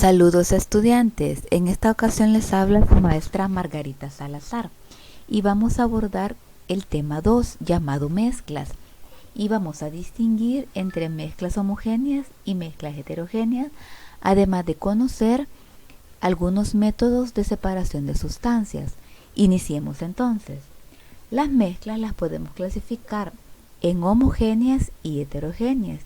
Saludos estudiantes, en esta ocasión les habla su maestra Margarita Salazar y vamos a abordar el tema 2 llamado mezclas y vamos a distinguir entre mezclas homogéneas y mezclas heterogéneas, además de conocer algunos métodos de separación de sustancias. Iniciemos entonces. Las mezclas las podemos clasificar en homogéneas y heterogéneas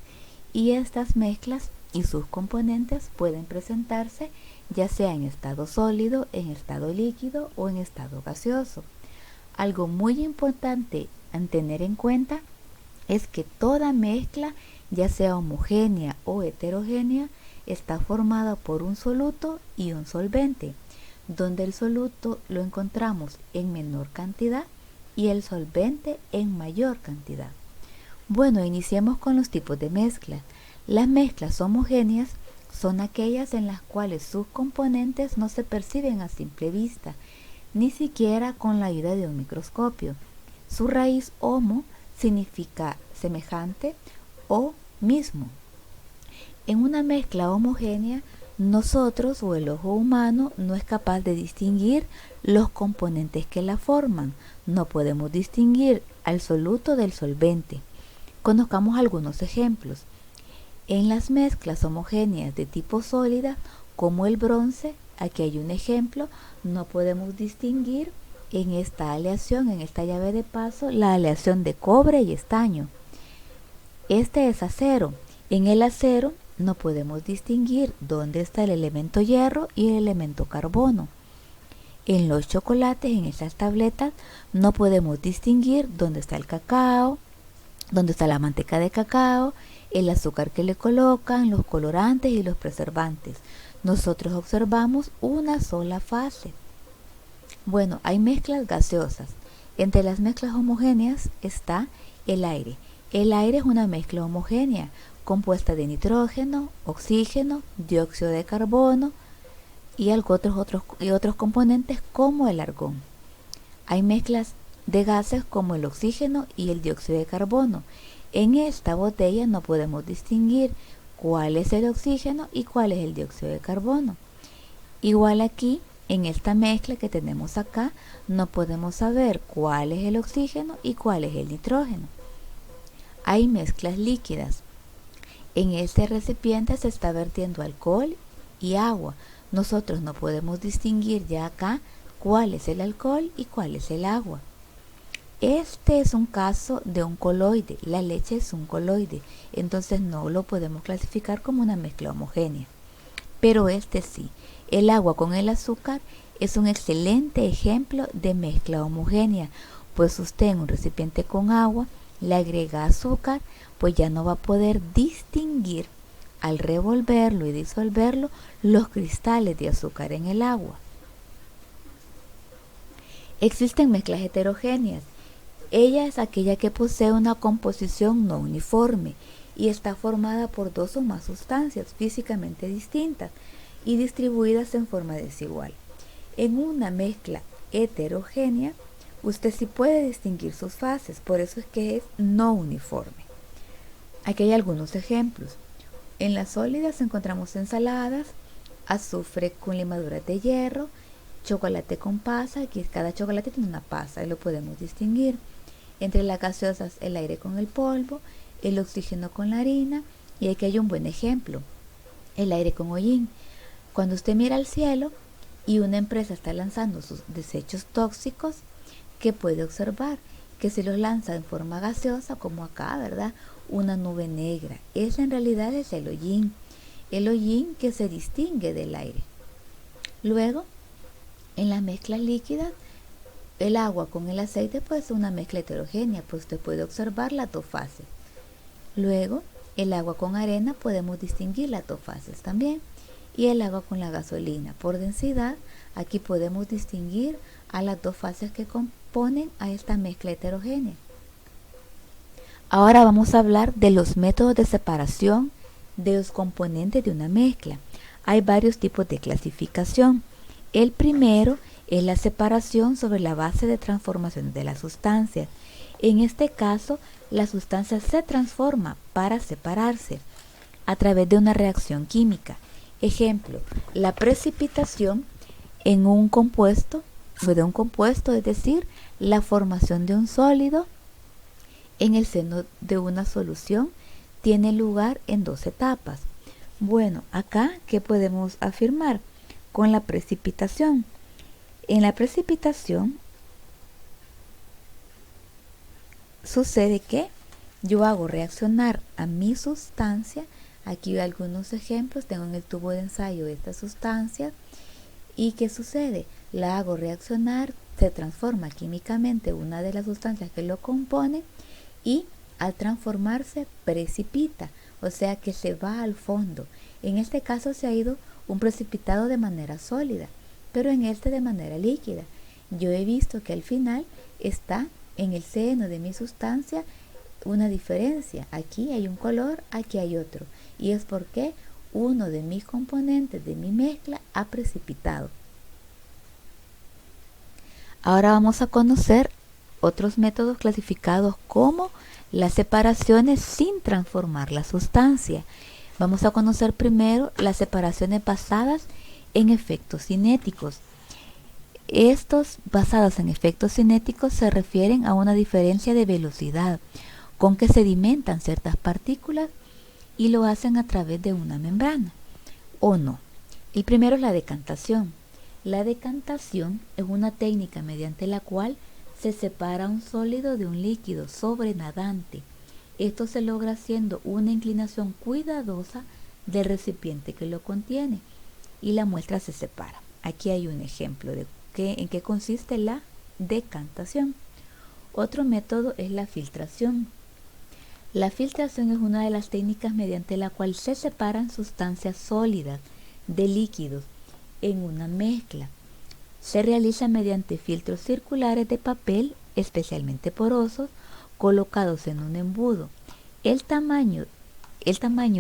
y estas mezclas y sus componentes pueden presentarse ya sea en estado sólido, en estado líquido o en estado gaseoso. Algo muy importante a tener en cuenta es que toda mezcla, ya sea homogénea o heterogénea, está formada por un soluto y un solvente, donde el soluto lo encontramos en menor cantidad y el solvente en mayor cantidad. Bueno, iniciemos con los tipos de mezclas. Las mezclas homogéneas son aquellas en las cuales sus componentes no se perciben a simple vista, ni siquiera con la ayuda de un microscopio. Su raíz homo significa semejante o mismo. En una mezcla homogénea, nosotros o el ojo humano no es capaz de distinguir los componentes que la forman. No podemos distinguir al soluto del solvente. Conozcamos algunos ejemplos. En las mezclas homogéneas de tipo sólida, como el bronce, aquí hay un ejemplo, no podemos distinguir en esta aleación, en esta llave de paso, la aleación de cobre y estaño. Este es acero. En el acero no podemos distinguir dónde está el elemento hierro y el elemento carbono. En los chocolates, en estas tabletas, no podemos distinguir dónde está el cacao, dónde está la manteca de cacao, el azúcar que le colocan, los colorantes y los preservantes. Nosotros observamos una sola fase. Bueno, hay mezclas gaseosas. Entre las mezclas homogéneas está el aire. El aire es una mezcla homogénea compuesta de nitrógeno, oxígeno, dióxido de carbono y otros componentes como el argón. Hay mezclas de gases como el oxígeno y el dióxido de carbono. En esta botella no podemos distinguir cuál es el oxígeno y cuál es el dióxido de carbono. Igual aquí, en esta mezcla que tenemos acá, no podemos saber cuál es el oxígeno y cuál es el nitrógeno. Hay mezclas líquidas. En este recipiente se está vertiendo alcohol y agua. Nosotros no podemos distinguir ya acá cuál es el alcohol y cuál es el agua. Este es un caso de un coloide, la leche es un coloide, entonces no lo podemos clasificar como una mezcla homogénea. Pero este sí, el agua con el azúcar es un excelente ejemplo de mezcla homogénea, pues usted en un recipiente con agua le agrega azúcar, pues ya no va a poder distinguir al revolverlo y disolverlo los cristales de azúcar en el agua. Existen mezclas heterogéneas. Ella es aquella que posee una composición no uniforme y está formada por dos o más sustancias físicamente distintas y distribuidas en forma desigual. En una mezcla heterogénea, usted sí puede distinguir sus fases, por eso es que es no uniforme. Aquí hay algunos ejemplos. En las sólidas encontramos ensaladas, azufre con limaduras de hierro, chocolate con pasa, aquí cada chocolate tiene una pasa y lo podemos distinguir. Entre las gaseosas, el aire con el polvo, el oxígeno con la harina, y aquí hay un buen ejemplo, el aire con hollín. Cuando usted mira al cielo y una empresa está lanzando sus desechos tóxicos, ¿qué puede observar? Que se los lanza en forma gaseosa, como acá, ¿verdad? Una nube negra. Esa en realidad es el hollín que se distingue del aire. Luego, en las mezclas líquidas, el agua con el aceite puede ser una mezcla heterogénea, pues usted puede observar las dos fases. Luego, el agua con arena podemos distinguir las dos fases también. Y el agua con la gasolina, por densidad, aquí podemos distinguir a las dos fases que componen a esta mezcla heterogénea. Ahora vamos a hablar de los métodos de separación de los componentes de una mezcla. Hay varios tipos de clasificación. El primero es la separación sobre la base de transformación de las sustancias. En este caso, la sustancia se transforma para separarse a través de una reacción química. Ejemplo, la precipitación en un compuesto, es decir, la formación de un sólido en el seno de una solución, tiene lugar en dos etapas. Bueno, acá, ¿qué podemos afirmar con la precipitación? En la precipitación sucede que yo hago reaccionar a mi sustancia. Aquí algunos ejemplos, tengo en el tubo de ensayo esta sustancia. ¿Y qué sucede? La hago reaccionar, se transforma químicamente una de las sustancias que lo compone y al transformarse precipita, o sea que se va al fondo. En este caso se ha ido un precipitado de manera sólida, pero en este de manera líquida. Yo he visto que al final está en el seno de mi sustancia una diferencia. Aquí hay un color, aquí hay otro. Y es porque uno de mis componentes de mi mezcla ha precipitado. Ahora vamos a conocer otros métodos clasificados como las separaciones sin transformar la sustancia. Vamos a conocer primero las separaciones basadas en efectos cinéticos. Estos basados en efectos cinéticos se refieren a una diferencia de velocidad con que sedimentan ciertas partículas y lo hacen a través de una membrana, o no. El primero es la decantación. La decantación es una técnica mediante la cual se separa un sólido de un líquido sobrenadante. Esto se logra haciendo una inclinación cuidadosa del recipiente que lo contiene y la muestra se separa. Aquí hay un ejemplo de en qué consiste la decantación. Otro método es la filtración. La filtración es una de las técnicas mediante la cual se separan sustancias sólidas de líquidos en una mezcla. Se realiza mediante filtros circulares de papel especialmente porosos colocados en un embudo. El tamaño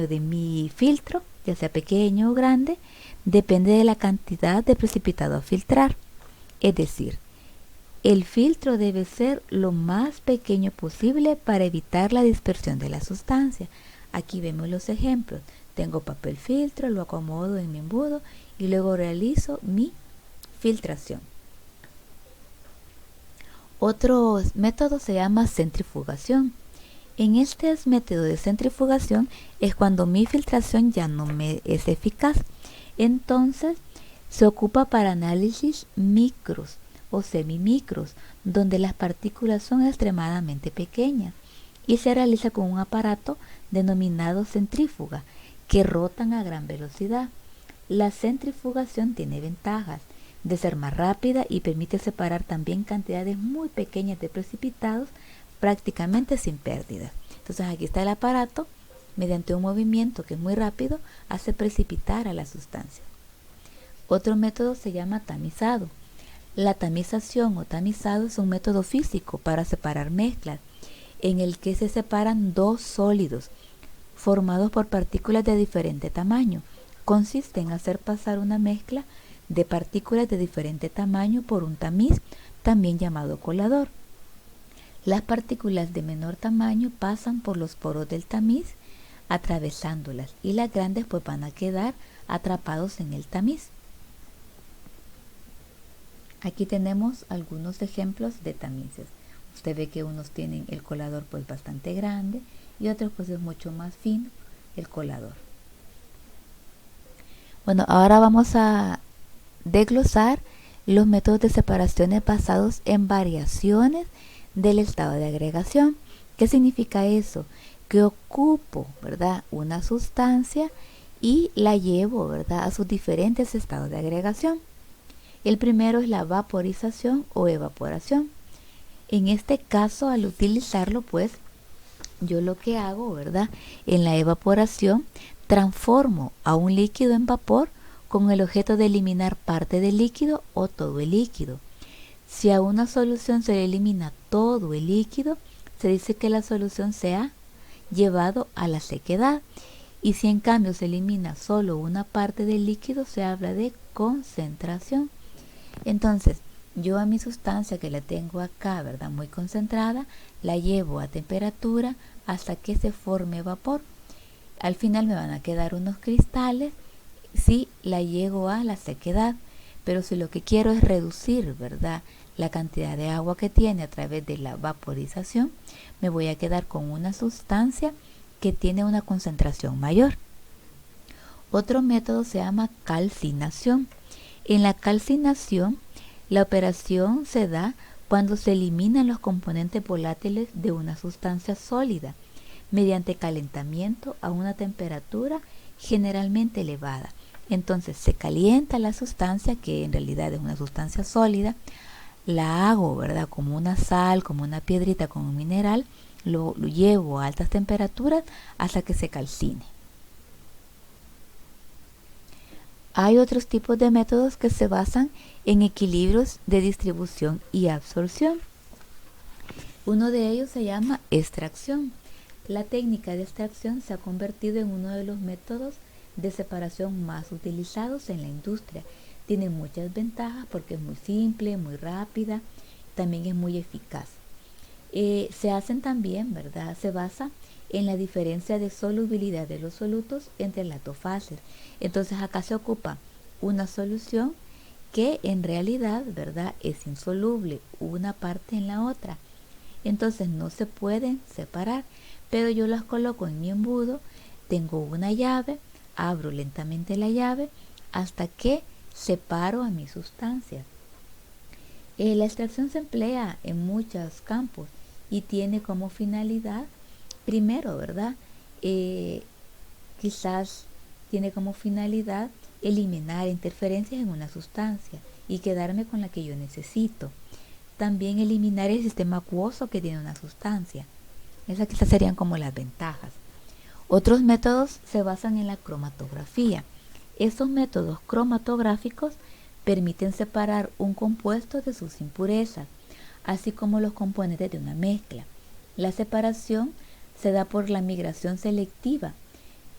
de mi filtro, ya sea pequeño o grande, depende de la cantidad de precipitado a filtrar. Es decir, el filtro debe ser lo más pequeño posible para evitar la dispersión de la sustancia. Aquí vemos los ejemplos. Tengo papel filtro, lo acomodo en mi embudo y luego realizo mi filtración. Otro método se llama centrifugación. En este método de centrifugación es cuando mi filtración ya no me es eficaz. Entonces se ocupa para análisis micros o semimicros, donde las partículas son extremadamente pequeñas y se realiza con un aparato denominado centrífuga que rotan a gran velocidad. La centrifugación tiene ventajas de ser más rápida y permite separar también cantidades muy pequeñas de precipitados prácticamente sin pérdidas. Entonces aquí está el aparato, mediante un movimiento que es muy rápido, hace precipitar a la sustancia. Otro método se llama tamizado. La tamización o tamizado es un método físico para separar mezclas, en el que se separan dos sólidos formados por partículas de diferente tamaño. Consiste en hacer pasar una mezcla de partículas de diferente tamaño por un tamiz, también llamado colador. Las partículas de menor tamaño pasan por los poros del tamiz atravesándolas y las grandes pues van a quedar atrapados en el tamiz. Aquí tenemos algunos ejemplos de tamices. Usted ve que unos tienen el colador pues bastante grande y otros pues es mucho más fino el colador. Bueno, ahora vamos a desglosar los métodos de separaciones basados en variaciones del estado de agregación. ¿Qué significa eso? Que ocupo, ¿verdad?, una sustancia y la llevo, ¿verdad?, a sus diferentes estados de agregación. El primero es la vaporización o evaporación. En este caso, al utilizarlo, pues, yo lo que hago, ¿verdad?, en la evaporación, transformo a un líquido en vapor con el objeto de eliminar parte del líquido o todo el líquido. Si a una solución se le elimina todo el líquido, se dice que la solución se ha llevado a la sequedad. Y si en cambio se elimina solo una parte del líquido, se habla de concentración. Entonces, yo a mi sustancia que la tengo acá, ¿verdad?, muy concentrada, la llevo a temperatura hasta que se forme vapor. Al final me van a quedar unos cristales si la llego a la sequedad. Pero si lo que quiero es reducir, ¿verdad?, la cantidad de agua que tiene a través de la vaporización, me voy a quedar con una sustancia que tiene una concentración mayor. Otro método se llama calcinación. En la calcinación, la operación se da cuando se eliminan los componentes volátiles de una sustancia sólida mediante calentamiento a una temperatura generalmente elevada. Entonces se calienta la sustancia, que en realidad es una sustancia sólida, la hago, ¿verdad?, como una sal, como una piedrita, como un mineral, lo llevo a altas temperaturas hasta que se calcine. Hay otros tipos de métodos que se basan en equilibrios de distribución y absorción. Uno de ellos se llama extracción. La técnica de extracción se ha convertido en uno de los métodos de separación más utilizados en la industria. Tiene muchas ventajas porque es muy simple, muy rápida, también es muy eficaz. Se hacen también, ¿verdad?, se basa en la diferencia de solubilidad de los solutos entre las dos fases. Entonces acá se ocupa una solución que en realidad, ¿verdad?, es insoluble una parte en la otra. Entonces no se pueden separar, pero yo las coloco en mi embudo, tengo una llave, abro lentamente la llave hasta que separo a mi sustancia. La extracción se emplea en muchos campos y tiene como finalidad, primero, ¿verdad?, quizás tiene como finalidad eliminar interferencias en una sustancia y quedarme con la que yo necesito. También eliminar el sistema acuoso que tiene una sustancia. Esas quizás serían como las ventajas. Otros métodos se basan en la cromatografía. Estos métodos cromatográficos permiten separar un compuesto de sus impurezas, así como los componentes de una mezcla. La separación se da por la migración selectiva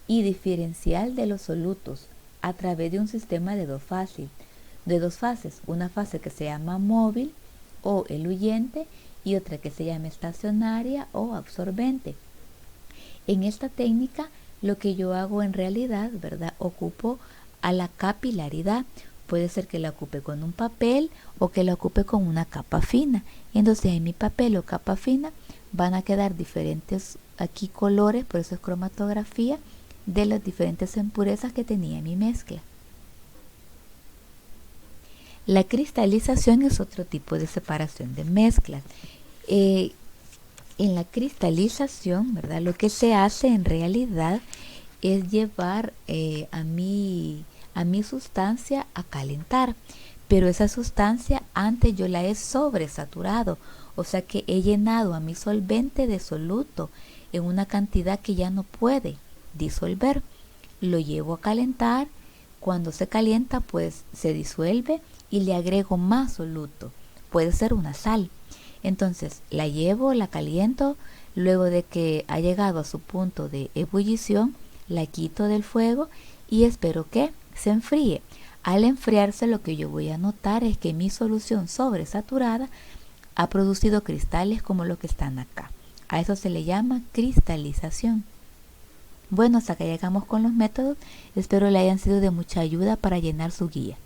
y diferencial de los solutos a través de un sistema de dos fases, una fase que se llama móvil o eluyente y otra que se llama estacionaria o absorbente. En esta técnica lo que yo hago en realidad, ¿verdad?, ocupo a la capilaridad. Puede ser que la ocupe con un papel o que la ocupe con una capa fina. Entonces en mi papel o capa fina van a quedar diferentes aquí colores, por eso es cromatografía, de las diferentes impurezas que tenía mi mezcla. La cristalización es otro tipo de separación de mezclas. En la cristalización, ¿verdad?, lo que se hace en realidad es llevar a mi sustancia a calentar, pero esa sustancia antes yo la he sobresaturado, o sea que he llenado a mi solvente de soluto en una cantidad que ya no puede disolver. Lo llevo a calentar, cuando se calienta pues se disuelve y le agrego más soluto, puede ser una sal. Entonces la llevo, la caliento, luego de que ha llegado a su punto de ebullición, la quito del fuego y espero que se enfríe. Al enfriarse lo que yo voy a notar es que mi solución sobresaturada ha producido cristales como los que están acá. A eso se le llama cristalización. Bueno, hasta acá llegamos con los métodos. Espero le hayan sido de mucha ayuda para llenar su guía.